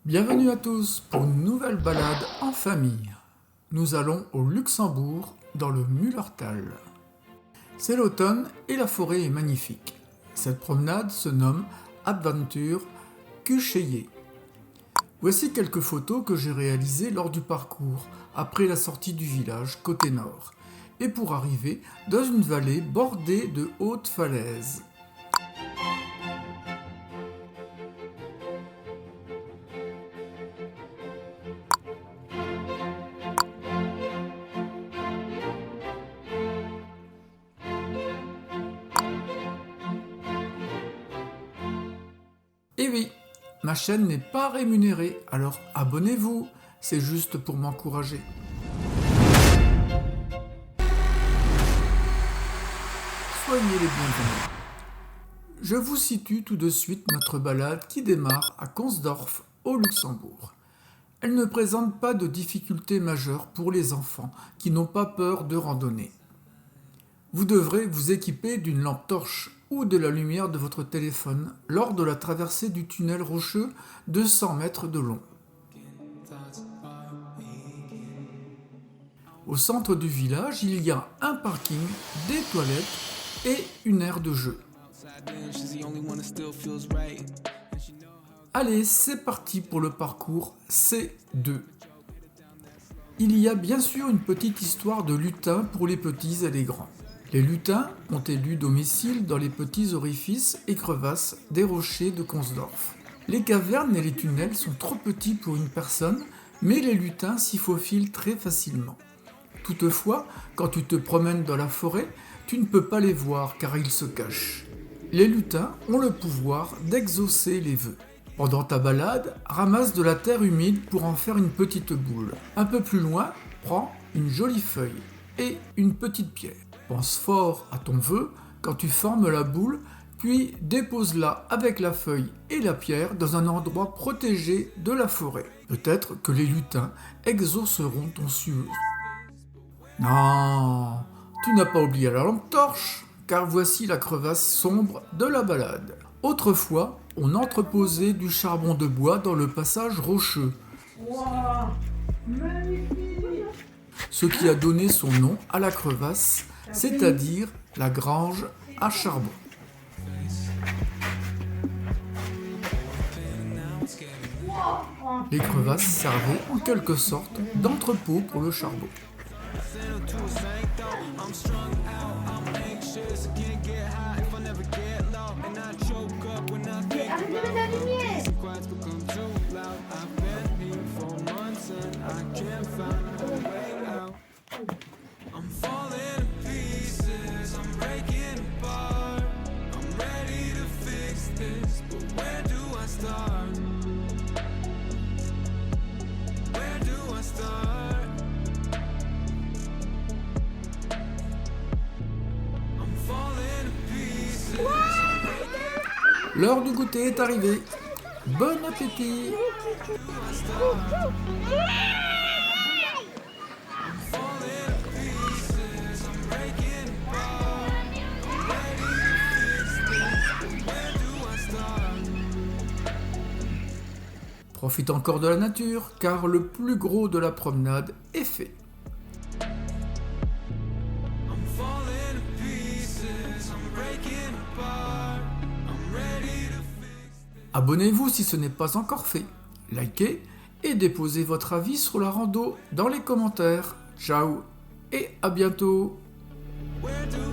Bienvenue à tous pour une nouvelle balade en famille. Nous allons au Luxembourg, dans le Mullertal. C'est l'automne et la forêt est magnifique. Cette promenade se nomme Adventure Cucheyer. Voici quelques photos que j'ai réalisées lors du parcours, après la sortie du village côté nord, et pour arriver dans une vallée bordée de hautes falaises. Et oui, ma chaîne n'est pas rémunérée, alors abonnez-vous, c'est juste pour m'encourager. Soyez les bienvenus. Je vous situe tout de suite notre balade qui démarre à Consdorf, au Luxembourg. Elle ne présente pas de difficultés majeures pour les enfants qui n'ont pas peur de randonner. Vous devrez vous équiper d'une lampe torche ou de la lumière de votre téléphone lors de la traversée du tunnel rocheux de 100 mètres de long. Au centre du village, il y a un parking, des toilettes et une aire de jeu. Allez, c'est parti pour le parcours C2. Il y a bien sûr une petite histoire de lutin pour les petits et les grands. Les lutins ont élu domicile dans les petits orifices et crevasses des rochers de Consdorf. Les cavernes et les tunnels sont trop petits pour une personne, mais les lutins s'y faufilent très facilement. Toutefois, quand tu te promènes dans la forêt, tu ne peux pas les voir car ils se cachent. Les lutins ont le pouvoir d'exaucer les vœux. Pendant ta balade, ramasse de la terre humide pour en faire une petite boule. Un peu plus loin, prends une jolie feuille et une petite pierre. Pense fort à ton vœu quand tu formes la boule, puis dépose-la avec la feuille et la pierre dans un endroit protégé de la forêt. Peut-être que les lutins exauceront ton souhait. Non, tu n'as pas oublié la lampe torche, car voici la crevasse sombre de la balade. Autrefois, on entreposait du charbon de bois dans le passage rocheux. Wow, magnifique! Ce qui a donné son nom à la crevasse, c'est-à-dire la grange à charbon. Les crevasses servaient en quelque sorte d'entrepôt pour le charbon. Arrête de mettre la lumière! L'heure du goûter est arrivée. Bon appétit! Profite encore de la nature, car le plus gros de la promenade est fait. Abonnez-vous si ce n'est pas encore fait, likez et déposez votre avis sur la rando dans les commentaires. Ciao et à bientôt! Where do